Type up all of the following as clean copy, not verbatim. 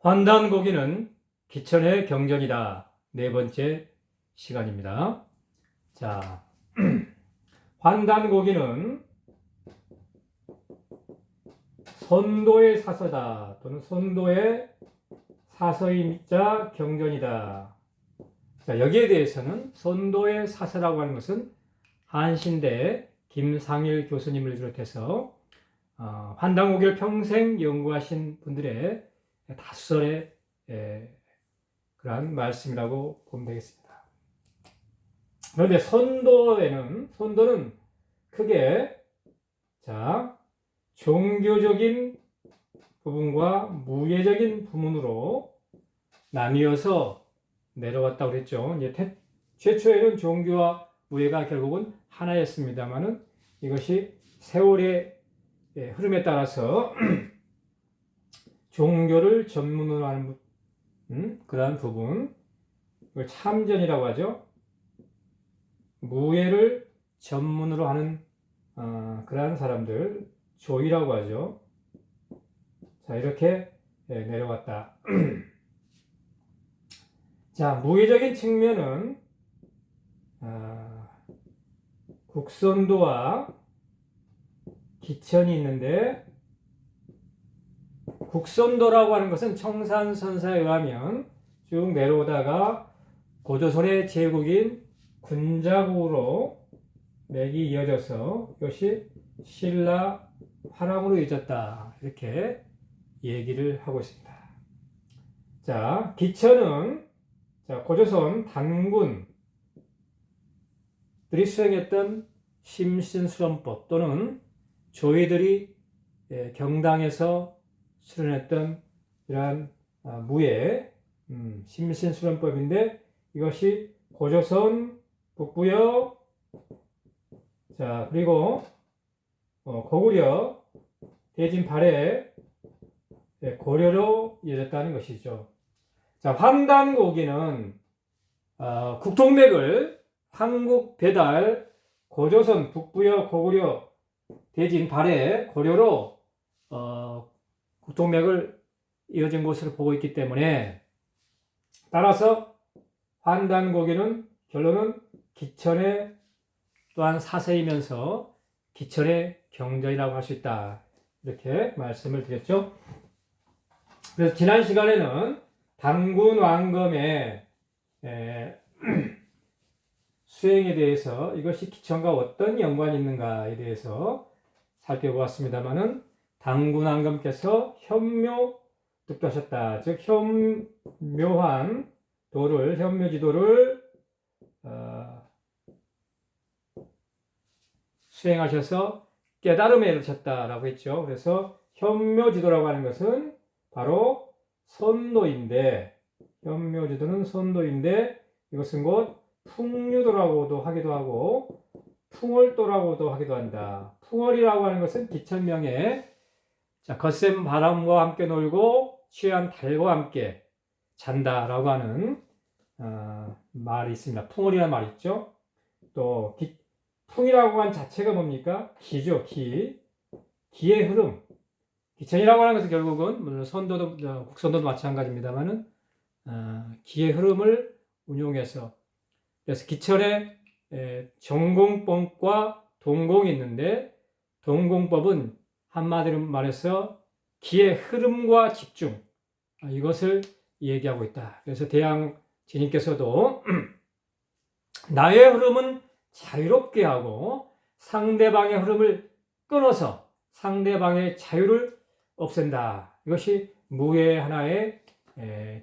환단고기는 기천의 경전이다. 네 번째 시간입니다. 자, 환단고기는 선도의 사서다 또는 선도의 사서이자 경전이다. 자, 여기에 대해서는 선도의 사서라고 하는 것은 한신대 김상일 교수님을 비롯해서 환단고기를 평생 연구하신 분들의 다수설의 그러한 말씀이라고 보면 되겠습니다. 그런데 선도는 크게 종교적인 부분과 무예적인 부분으로 나뉘어서 내려왔다고 그랬죠. 이제 최초에는 종교와 무예가 결국은 하나였습니다만은 이것이 세월의 흐름에 따라서 종교를 전문으로 하는 그러한 부분, 이걸 참전이라고 하죠. 무예를 전문으로 하는 그러한 사람들, 조이라고 하죠. 자, 이렇게 내려왔다. 자, 무예적인 측면은 국선도와 기천이 있는데, 국선도라고 하는 것은 청산선사에 의하면 쭉 내려오다가 고조선의 제국인 군자국으로 맥이 이어져서 이것이 신라 화랑으로 이어졌다. 이렇게 얘기를 하고 있습니다. 자, 기천은 고조선 단군들이 수행했던 심신수련법 또는 조이들이 경당에서 수련했던 이러한 무예 심신수련법인데, 이것이 고조선 북부여 그리고 고구려 대진 발해 고려로 이어졌다는 것이죠. 자, 환단고기는 국통맥을 한국 배달 고조선 북부여 고구려 대진 발해 고려로 국통맥을 이어진 곳으로 보고 있기 때문에, 따라서 환단고기는 결론은 기천의 또한 사세이면서 기천의 경전이라고 할 수 있다. 이렇게 말씀을 드렸죠. 그래서 지난 시간에는 단군 왕검의 수행에 대해서 이것이 기천과 어떤 연관이 있는가에 대해서 살펴보았습니다만은, 단군 왕검께서 현묘득도하셨다. 즉 현묘한 도를, 현묘지도를 수행하셔서 깨달음에 이르셨다라고 했죠. 그래서 현묘지도라고 하는 것은 바로 선도인데, 현묘지도는 선도인데, 이것은 곧 풍류도라고도 하기도 하고 풍월도라고도 하기도 한다. 풍월이라고 하는 것은 기천명에 거센 바람과 함께 놀고 취한 달과 함께 잔다라고 하는 말이 있습니다. 풍월이라는 말이 있죠. 또 풍이라고 한 자체가 뭡니까? 기죠. 기의 흐름. 기천이라고 하는 것은 결국은 물론 선도도 국선도도 마찬가지입니다만은 기의 흐름을 운용해서, 그래서 기천에 전공법과 동공이 있는데, 동공법은 한마디로 말해서 기의 흐름과 집중, 이것을 얘기하고 있다. 그래서 대양제님께서도 나의 흐름은 자유롭게 하고 상대방의 흐름을 끊어서 상대방의 자유를 없앤다. 이것이 무예의 하나의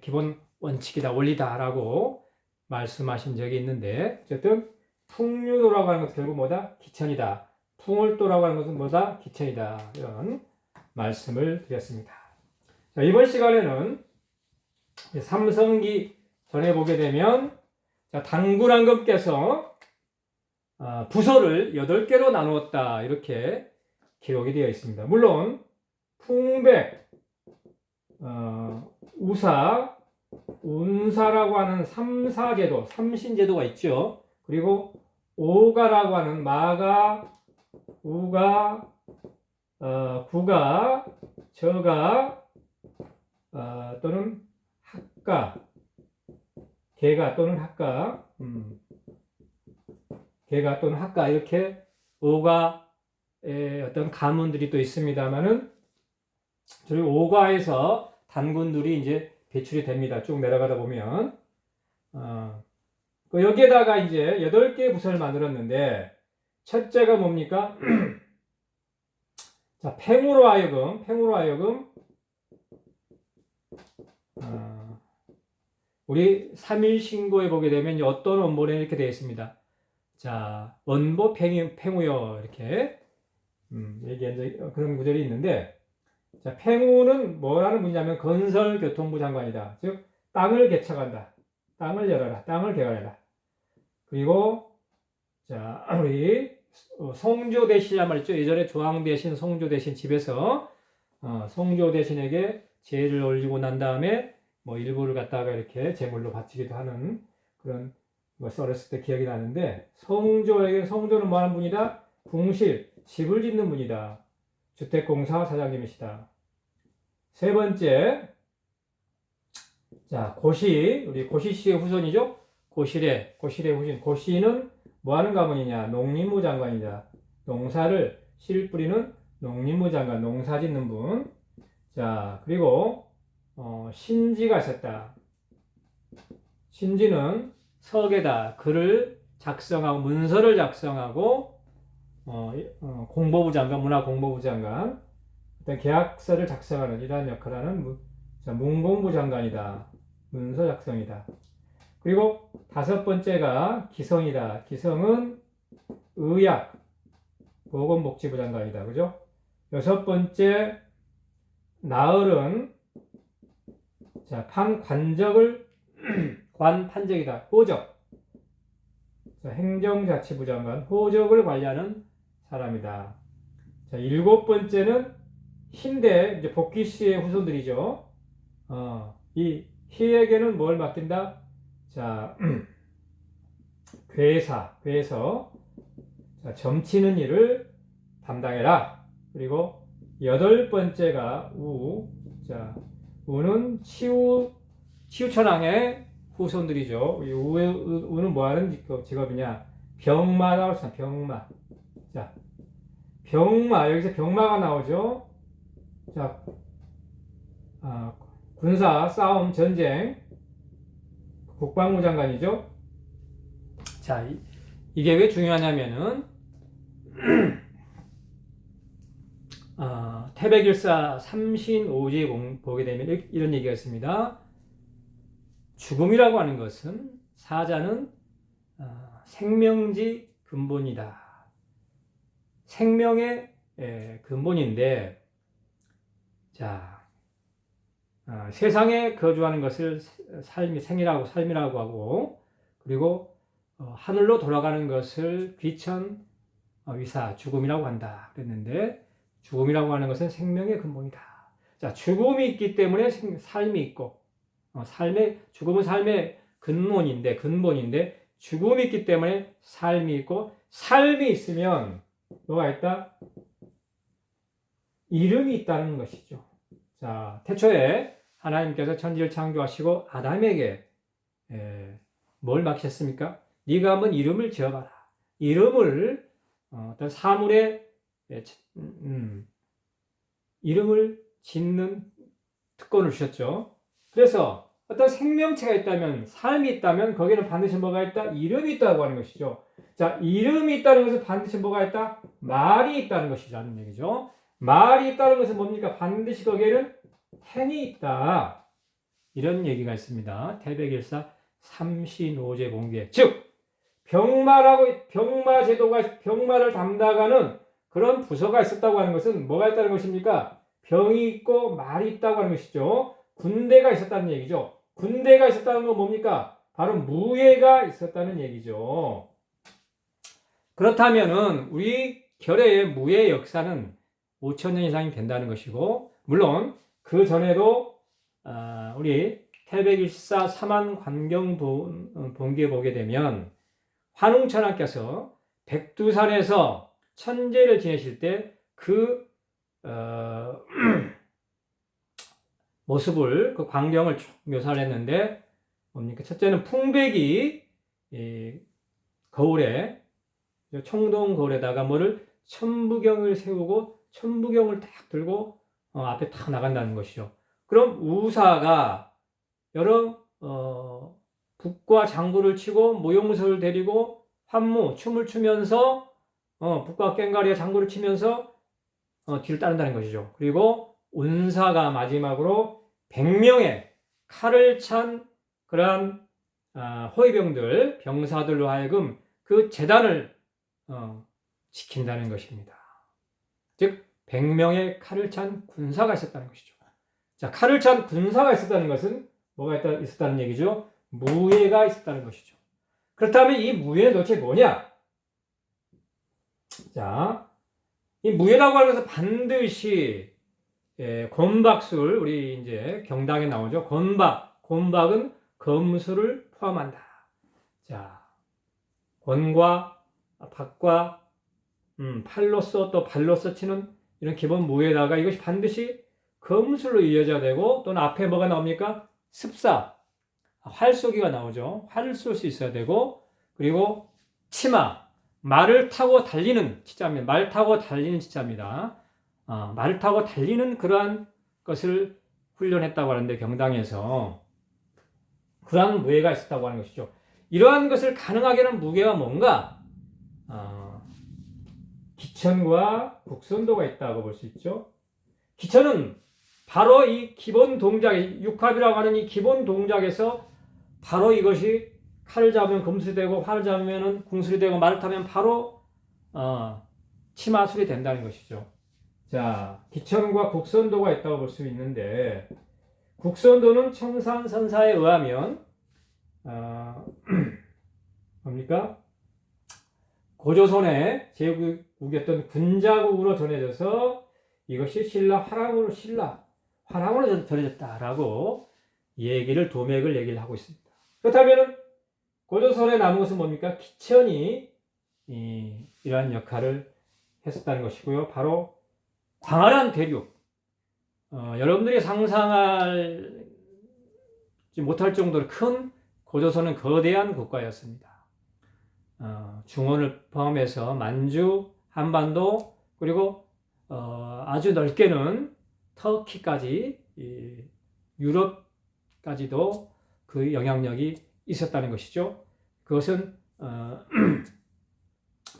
기본 원칙이다, 원리다라고 말씀하신 적이 있는데, 어쨌든 풍류도라고 하는 것은 결국 뭐다? 기천이다. 풍월도라고 하는 것은 뭐다? 기천이다. 이런 말씀을 드렸습니다. 자, 이번 시간에는 삼성기 전에 보게 되면, 단군 왕검께서 부서를 8개로 나누었다. 이렇게 기록이 되어 있습니다. 물론 풍백, 우사, 운사라고 하는 삼사제도, 삼신제도가 있죠. 그리고 오가라고 하는 마가, 우가, 구가, 저가, 또는 학가, 개가 또는 학가, 개가 또는 학가 이렇게 오가의 어떤 가문들이 또 있습니다만은 저희 오가에서 단군들이 이제 배출이 됩니다. 쭉 내려가다 보면 여기에다가 이제 8개의 부서를 만들었는데 첫째가 뭡니까? 자, 팽으로 하여금 우리 3일 신고에 보게 되면 어떤 원본에 이렇게 되어 있습니다. 자, 원보 팽우요 이렇게 얘기한 그런 구절이 있는데, 자, 팽우는 뭐라는 분이냐면 건설교통부 장관이다. 즉 땅을 개척한다. 땅을 열어라. 땅을 개발해라. 그리고 자, 우리 송조 대신이란 말 있죠. 예전에 조항 대신, 송조 대신 집에서 송조 대신에게 제를 올리고 난 다음에 뭐 일부를 갖다가 이렇게 제물로 바치기도 하는 그런 것을 어렸을 때 기억이 나는데, 송조는 뭐 하는 분이다? 궁실, 집을 짓는 분이다. 주택공사 사장님이시다. 세 번째, 자, 우리 고시 씨의 후손이죠? 고실의 후손. 고시는 뭐 하는 가문이냐? 농림부 장관이다. 농사를 씨 뿌리는 농림부 장관, 농사 짓는 분. 자, 그리고 신지가 있었다. 신지는 서계다. 글을 작성하고 문서를 작성하고 공보부 장관, 문화공보부 장관, 어떤 계약서를 작성하는 이러한 역할을 하는 문공부 장관이다. 문서 작성이다. 그리고 5번째가 기성이다. 기성은 의약, 보건복지부 장관이다. 그죠? 6번째 나흘은 자, 관적을 관판적이다. 호적. 자, 행정자치부 장관, 호적을 관리하는 사람이다. 자, 7번째는 희인데 이제 복귀 씨의 후손들이죠. 이 희에게는 뭘 맡긴다? 자, 괴서. 자, 점치는 일을 담당해라. 그리고 8번째가 자, 우는 치우천왕의 후손들이죠. 우는 뭐 하는 직업이냐? 병마라고 했습니다. 병마. 자, 여기서 병마가 나오죠. 자, 군사, 싸움, 전쟁, 국방부 장관이죠. 자, 이게 왜 중요하냐면은, 태백일사 삼신오지에 보게 되면 이런 얘기가 있습니다. 죽음이라고 하는 것은 사자는 생명지 근본이다. 생명의 근본인데, 자, 세상에 거주하는 것을 삶이라고 하고, 그리고 하늘로 돌아가는 것을 귀천 위사 죽음이라고 한다 그랬는데, 죽음이라고 하는 것은 생명의 근본이다. 자, 죽음이 있기 때문에 삶이 있고, 죽음은 삶의 근본인데 죽음이 있기 때문에 삶이 있고, 삶이 있으면 뭐가 있다? 이름이 있다는 것이죠. 자, 태초에 하나님께서 천지를 창조하시고 아담에게 뭘 맡기셨습니까? 네가 한번 이름을 지어봐라. 이름을 어떤 사물의 이름을 짓는 특권을 주셨죠. 그래서 어떤 생명체가 있다면, 삶이 있다면 거기에는 반드시 뭐가 있다? 이름이 있다고 하는 것이죠. 자, 이름이 있다는 것은 반드시 뭐가 있다? 말이 있다는 것이라는 얘기죠. 말이 있다는 것은 뭡니까? 반드시 거기에는 행이 있다. 이런 얘기가 있습니다. 태백일사 삼신오제 공개. 즉, 병마를 담당하는 그런 부서가 있었다고 하는 것은 뭐가 있다는 것입니까? 병이 있고 말이 있다고 하는 것이죠. 군대가 있었다는 얘기죠. 군대가 있었다는 건 뭡니까? 바로 무예가 있었다는 얘기죠. 그렇다면은 우리 결의의 무예 역사는 5,000년 이상이 된다는 것이고, 물론 그 전에도 우리 태백일사 삼안관경본기에 보게 되면 환웅천하께서 백두산에서 천제를 지내실 때 모습을 그 광경을 쭉 묘사를 했는데 뭡니까? 첫째는 풍백이 거울에 청동 거울에다가 뭐를 천부경을 세우고 천부경을 딱 들고 앞에 탁 나간다는 것이죠. 그럼 우사가 여러 북과 장구를 치고 모용수를 데리고 환무 춤을 추면서 북과 꽹과리와 장구를 치면서 뒤를 따른다는 것이죠. 그리고 운사가 마지막으로 100명의 칼을 찬 그러한 호위병들, 병사들로 하여금 그 제단을 지킨다는 것입니다. 즉 100명의 칼을 찬 군사가 있었다는 것이죠. 자, 칼을 찬 군사가 있었다는 것은 뭐가 있었다는 얘기죠? 무예가 있었다는 것이죠. 그렇다면 이 무예는 도대체 뭐냐? 자, 이 무예라고 하는 것은 반드시 권박술, 우리 이제 경당에 나오죠. 권박은 검술을 포함한다. 자, 권과 박과 팔로서 또 발로서 치는 이런 기본 무예다가 이것이 반드시 검술로 이어져야 되고, 또는 앞에 뭐가 나옵니까? 습사, 활쏘기가 나오죠. 활을 쏠 수 있어야 되고, 그리고 치마, 말을 타고 달리는 치자입니다. 말 타고 달리는 치자입니다. 말을 타고 달리는 그러한 것을 훈련했다고 하는데, 경당에서 그러한 무예가 있었다고 하는 것이죠. 이러한 것을 가능하게 하는 무예가 뭔가? 기천과 국선도가 있다고 볼 수 있죠. 기천은 바로 이 기본 동작, 육합이라고 하는 이 기본 동작에서 바로 이것이 칼을 잡으면 금술이 되고, 활을 잡으면 궁술이 되고, 말을 타면 바로 치마술이 된다는 것이죠. 자, 기천과 국선도가 있다고 볼 수 있는데, 국선도는 청산선사에 의하면 뭡니까? 고조선의 제국이었던 군자국으로 전해져서 이것이 화랑으로 전해졌다라고 도맥을 얘기를 하고 있습니다. 그렇다면 고조선에 남은 것은 뭡니까? 기천이 이러한 역할을 했었다는 것이고요. 바로 광활한 대륙, 여러분들이 상상하지 못할 정도로 큰 고조선은 거대한 국가였습니다. 중원을 포함해서 만주, 한반도, 그리고 아주 넓게는 터키까지, 유럽까지도 그 영향력이 있었다는 것이죠. 그것은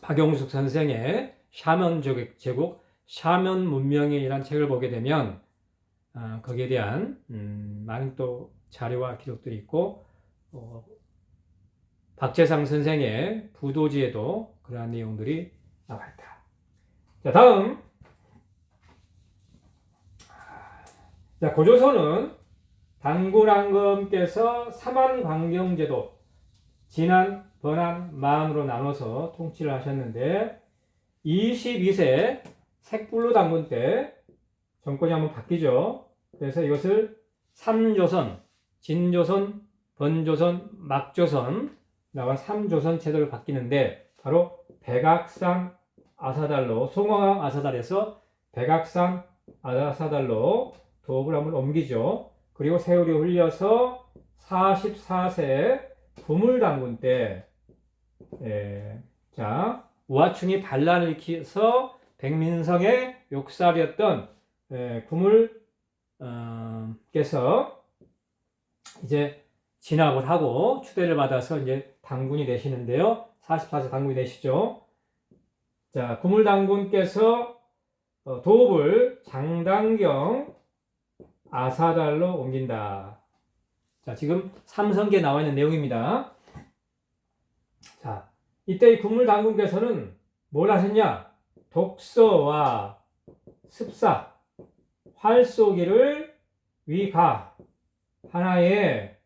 박용숙 선생의 샤먼 제국, 샤먼 문명이라는 책을 보게 되면 거기에 대한 많은 또 자료와 기록들이 있고, 박재상 선생의 부도지에도 그러한 내용들이 나와 있다. 자, 다음. 자, 고조선은 단군왕검께서 삼한광경제도, 진안, 번안, 만으로 나눠서 통치를 하셨는데, 22세 색불로 단군 때 정권이 한번 바뀌죠. 그래서 이것을 3조선, 진조선, 번조선, 막조선 나와 3조선 제도를 바뀌는데, 바로 백악산 아사달로, 송화강 아사달에서 백악산 아사달로 도읍을 한번 옮기죠. 그리고 세월이 흘려서 44세 구물단군 때, 우하충이 반란을 일으켜서 백민성의 욕살이었던 구물께서 이제 진압을 하고 추대를 받아서 이제 당군이 되시는데요. 44세 당군이 되시죠. 자, 구물당군께서 도읍을 장당경 아사달로 옮긴다. 자, 지금 삼성기에 나와 있는 내용입니다. 자, 이때 이 구물당군께서는 뭘 하셨냐? 독서와 습사, 활쏘기를 위가 하나의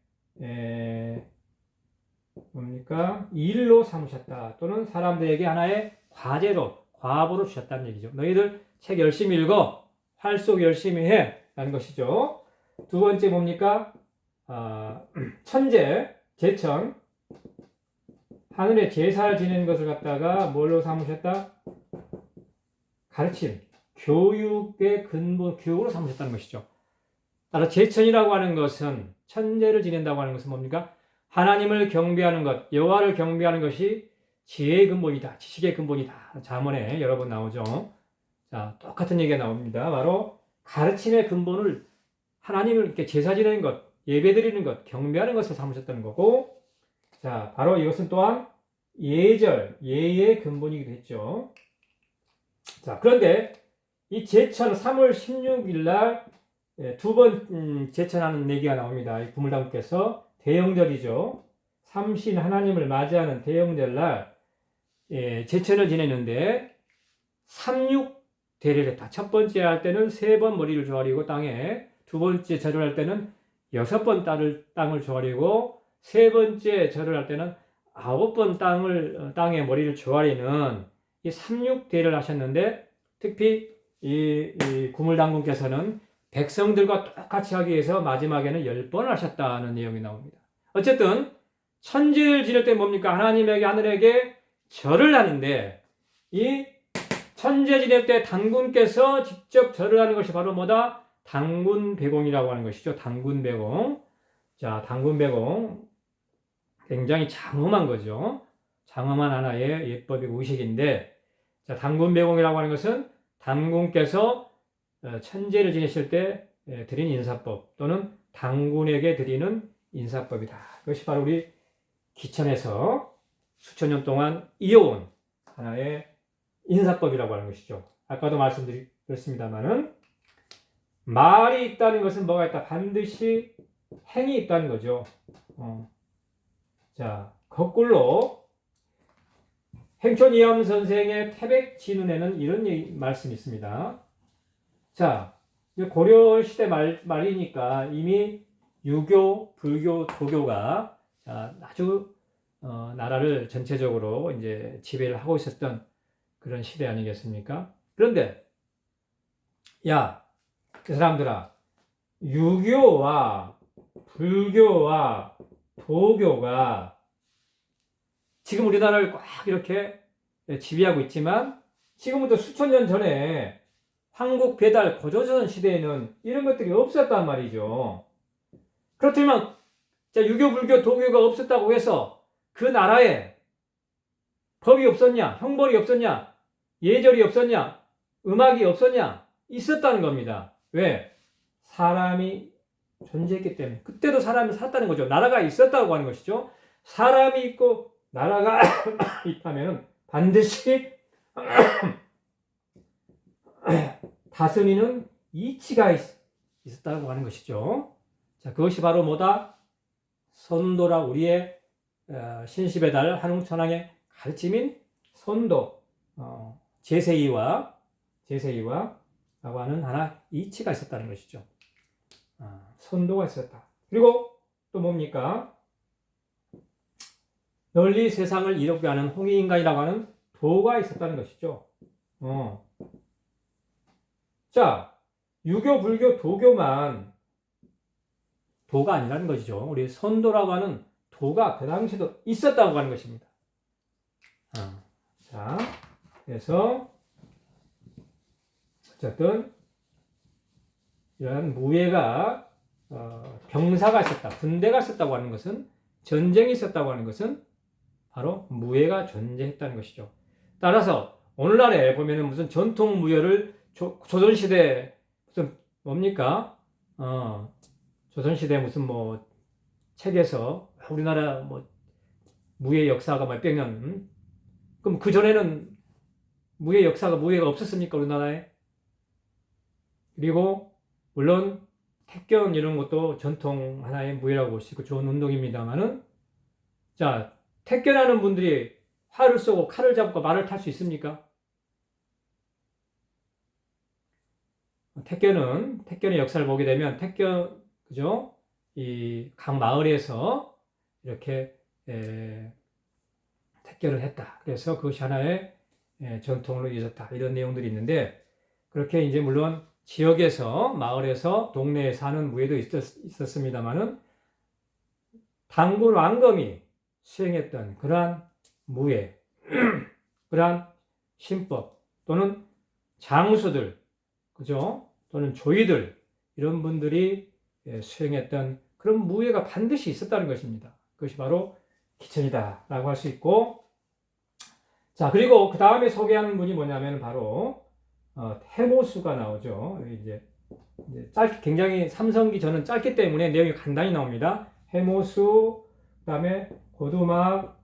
일로 삼으셨다. 또는 사람들에게 하나의 과보로 주셨다는 얘기죠. 너희들 책 열심히 읽어, 활쏘기 열심히 해 라는 것이죠. 두 번째 뭡니까? 천재, 제천, 하늘에 제사를 지내는 것을 갖다가 뭘로 삼으셨다? 가르침, 교육의 근본, 교육으로 삼으셨다는 것이죠. 따라 제천이라고 하는 것은 천재를 지낸다고 하는 것은 뭡니까? 하나님을 경배하는 것, 여호와를 경배하는 것이 지혜의 근본이다. 지식의 근본이다. 잠언에 여러 번 나오죠. 자, 똑같은 얘기가 나옵니다. 바로 가르침의 근본을 하나님을 이렇게 제사 지내는 것, 예배 드리는 것, 경배하는 것을 삼으셨다는 거고, 자, 바로 이것은 또한 예절, 예의 근본이기도 했죠. 자, 그런데 이 제천 3월 16일 날 두 번 제천하는 얘기가 나옵니다. 이 구물당국께서 대영절이죠. 삼신 하나님을 맞이하는 대영절 날 제천을 지내는데 삼육대를 했다. 첫 번째 할 때는 3번 머리를 조아리고 땅에, 두 번째 절을 할 때는 6번 땅을 조아리고, 세 번째 절을 할 때는 9번 땅에 머리를 조아리는 이 삼육대를 하셨는데, 특히 이 구물당군께서는 백성들과 똑같이 하기 위해서 마지막에는 10번을 하셨다는 내용이 나옵니다. 어쨌든 천지를 지낼 때 뭡니까? 하나님에게, 하늘에게 절을 하는데, 이 천재 지낼 때 당군께서 직접 절을 하는 것이 바로 뭐다? 당군배공이라고 하는 것이죠. 당군배공. 자, 당군배공. 굉장히 장엄한 거죠. 장엄한 하나의 예법이고 의식인데, 자, 당군배공이라고 하는 것은 당군께서 천재를 지내실 때 드린 인사법, 또는 당군에게 드리는 인사법이다. 그것이 바로 우리 기천에서 수천 년 동안 이어온 하나의 인사법이라고 하는 것이죠. 아까도 말씀드렸습니다만은, 말이 있다는 것은 뭐가 있다? 반드시 행이 있다는 거죠. 자, 거꾸로 행촌 이암 선생의 태백진운에는 이런 말씀이 있습니다. 자, 고려 시대 말이니까 이미 유교, 불교, 도교가 아주 나라를 전체적으로 이제 지배를 하고 있었던 그런 시대 아니겠습니까? 그런데 야, 이 사람들아, 유교와 불교와 도교가 지금 우리나라를 꽉 이렇게 지배하고 있지만, 지금부터 수천 년 전에 황국 배달 고조선 시대에는 이런 것들이 없었단 말이죠. 그렇지만 유교, 불교, 도교가 없었다고 해서 그 나라에 법이 없었냐? 형벌이 없었냐? 예절이 없었냐? 음악이 없었냐? 있었다는 겁니다. 왜? 사람이 존재했기 때문에. 그때도 사람이 살았다는 거죠. 나라가 있었다고 하는 것이죠. 사람이 있고 나라가 있다면 반드시 다스리는 이치가 있었다고 하는 것이죠. 자, 그것이 바로 뭐다? 선도라, 우리의 신시배달 한웅천왕의 가르침인 선도, 제세이와 라고 하는 하나 이치가 있었다는 것이죠. 선도가 있었다. 그리고 또 뭡니까? 널리 세상을 이롭게 하는 홍익인간이라고 하는 도가 있었다는 것이죠. 자, 유교, 불교, 도교만 도가 아니라는 것이죠. 우리 선도라고 하는 도가 그 당시에도 있었다고 하는 것입니다. 자, 그래서 어쨌든 이러한 무예가 병사가 있었다, 군대가 있었다고 하는 것은, 전쟁이 있었다고 하는 것은 바로 무예가 존재했다는 것이죠. 따라서 오늘날에 보면은 무슨 전통 무예를 조선시대 무슨 뭡니까? 조선시대 무슨 뭐 책에서 우리나라 뭐 무예 역사가 몇백 년, 그럼 그 전에는 무예가 없었습니까? 우리나라에? 그리고 물론 택견 이런 것도 전통 하나의 무예라고 볼 수 있고 좋은 운동입니다만은, 자, 택견하는 분들이 활을 쏘고 칼을 잡고 말을 탈 수 있습니까? 택견의 역사를 보게 되면 그죠? 이 각 마을에서 이렇게 택견을 했다. 그래서 그것이 하나의 전통으로 이어졌다. 이런 내용들이 있는데, 그렇게 이제 물론 지역에서, 마을에서, 동네에 사는 무예도 있었습니다만은, 당군 왕검이 수행했던 그러한 무예, 그러한 신법, 또는 장수들, 그죠? 또는 조이들, 이런 분들이 수행했던 그런 무예가 반드시 있었다는 것입니다. 그것이 바로 기천이다라고 할 수 있고, 자, 그리고 그 다음에 소개하는 분이 뭐냐면 바로 태모수가 나오죠. 이제 굉장히 삼성기 저는 짧기 때문에 내용이 간단히 나옵니다. 해모수, 그 다음에 고두막,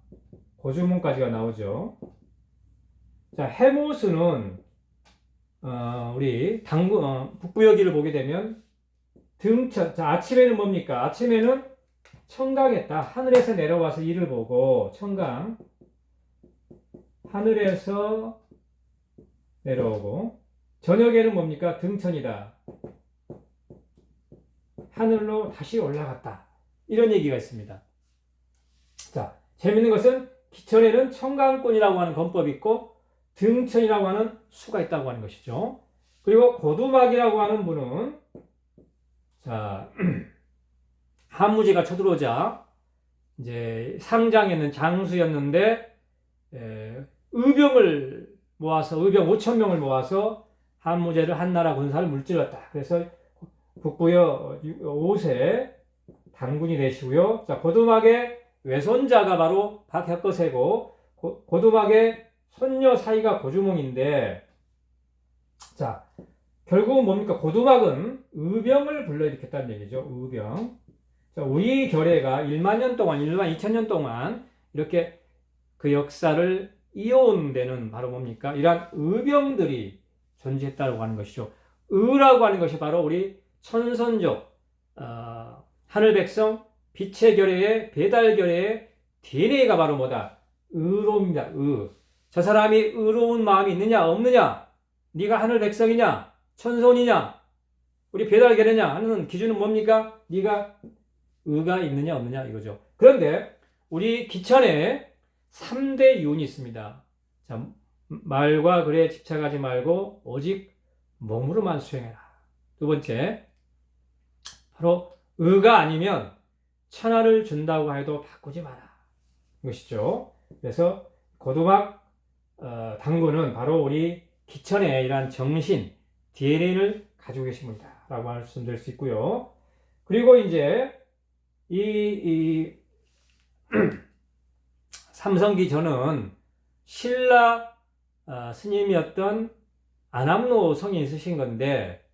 고주몽까지가 나오죠. 자, 해모수는 우리 북부여기를 보게 되면 등천. 자, 아침에는 뭡니까? 아침에는 청강했다. 하늘에서 내려와서 이를 보고 청강. 하늘에서 내려오고, 저녁에는 뭡니까? 등천이다. 하늘로 다시 올라갔다. 이런 얘기가 있습니다. 자, 재밌는 것은 기천에는 청강권이라고 하는 권법이 있고 등천이라고 하는 수가 있다고 하는 것이죠. 그리고 고두막이라고 하는 분은, 자, 한무제가 쳐들어오자 이제 상장에는 장수였는데 의병을 모아서 의병 5,000명을 모아서 한무제를 한나라 군사를 물질렀다. 그래서 북부여 5세 당군이 되시고요. 자, 고두막의 외손자가 바로 박혁거세고 고두막의 손녀 사이가 고주몽인데, 자, 결국은 뭡니까? 고두막은 의병을 불러일으켰다는 얘기죠. 의병. 자, 우리 결의가 1만 년 동안, 1만 2천 년 동안 이렇게 그 역사를 이어온 데는 바로 뭡니까? 이러한 의병들이 존재했다고 하는 것이죠. 의라고 하는 것이 바로 우리 천선족, 하늘 백성, 빛의 결의의 배달 결의의 DNA가 바로 뭐다? 의로움입니다. 의. 저 사람이 의로운 마음이 있느냐 없느냐, 네가 하늘 백성이냐 천손이냐 우리 배달 결의냐 하는 기준은 뭡니까? 네가 의가 있느냐 없느냐 이거죠. 그런데 우리 기천에 3대 유언이 있습니다. 자, 말과 글에 집착하지 말고 오직 몸으로만 수행해라. 두 번째, 바로 의가 아니면 천하를 준다고 해도 바꾸지 마라. 이것이죠. 그래서 고두막 당군은 바로 우리 기천의 이러한 정신, DNA를 가지고 계신 분이다 라고 말씀드릴 수 있고요. 그리고 이제 이 삼성기 전은 신라 스님이었던 안암로 성이 있으신 건데,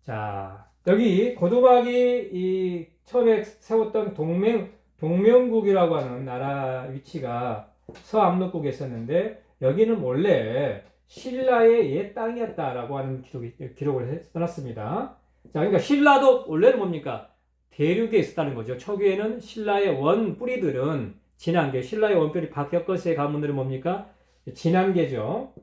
자, 여기 고두막이 이 처음에 세웠던 동명국이라고 하는 나라 위치가 서암록국에 있었는데, 여기는 원래 신라의 옛 땅이었다라고 하는 기록을 써놨습니다. 자, 그러니까 신라도 원래는 뭡니까? 대륙에 있었다는 거죠. 초기에는 신라의 원 뿌리들은 진한계, 신라의 원뿌리 박혁거세의 가문들은 뭡니까? 진한계죠.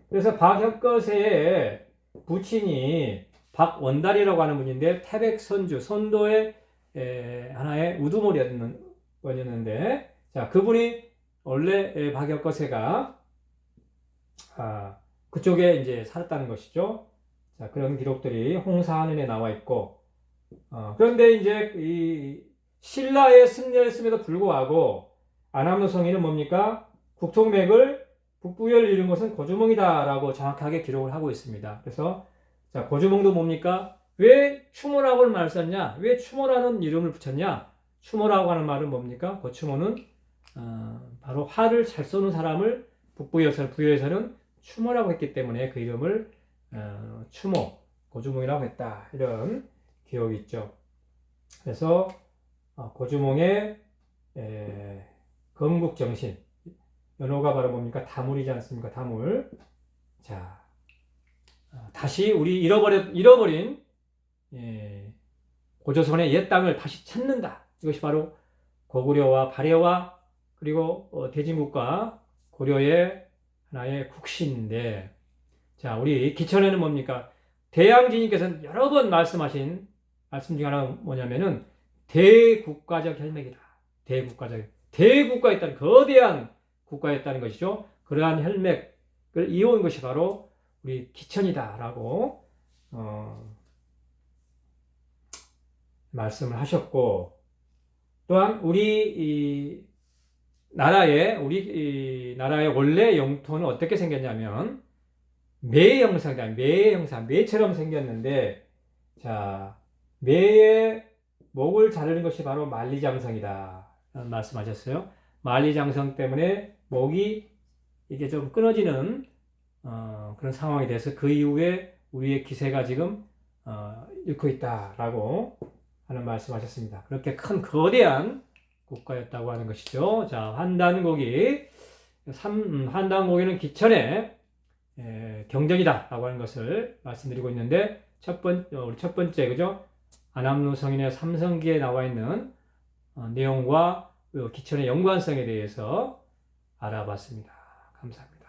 그래서 박혁거세의 부친이 박원달이라고 하는 분인데, 태백선주, 선도의 하나의 우두머리였는데, 자, 그분이 원래 박혁거세가 그쪽에 이제 살았다는 것이죠. 자, 그런 기록들이 홍사한은에 나와 있고, 그런데 이제 이 신라의 승리였음에도 불구하고 안암로 성인은 뭡니까? 국통맥을 북부여를 이룬 것은 고주몽이다라고 정확하게 기록을 하고 있습니다. 그래서 자, 고주몽도 뭡니까? 왜 추모라고는 말을 썼냐? 왜 추모라는 이름을 붙였냐? 추모라고 하는 말은 뭡니까? 고추모는 바로 활을 잘 쏘는 사람을 부여에서는 추모라고 했기 때문에 그 이름을 추모, 고주몽이라고 했다. 이런 기록이 있죠. 그래서 고주몽의 건국정신, 연호가 바로 뭡니까? 다물이지 않습니까? 다물. 자, 다시 우리 잃어버린 고조선의 옛 땅을 다시 찾는다. 이것이 바로 고구려와 발해와 그리고 대진국과 고려의 하나의 국시인데, 자, 우리 기천에는 뭡니까? 대양지님께서는 여러 번 말씀하신 말씀 중에 하나가 뭐냐면은 대국가적 혈맥이다. 대국가에 있다는 거대한 국가에 있다는 것이죠. 그러한 혈맥을 이어온 것이 바로 우리 기천이다라고 말씀을 하셨고, 또한 우리 나라의 원래 영토는 어떻게 생겼냐면 매의 형상이다. 매처럼 생겼는데, 자, 매의 목을 자르는 것이 바로 만리장성이다 라는 말씀하셨어요. 만리장성 때문에 목이 이게 좀 끊어지는 그런 상황이 돼서 그 이후에 우리의 기세가 지금 잃고 있다라고 하는 말씀하셨습니다. 그렇게 큰 거대한 국가였다고 하는 것이죠. 자, 환단고기. 환단고기는 기천의 경전이다라고 하는 것을 말씀드리고 있는데 우리 첫 번째 그죠? 안암루 성인의 삼성기에 나와 있는 내용과 기천의 연관성에 대해서 알아봤습니다. 감사합니다.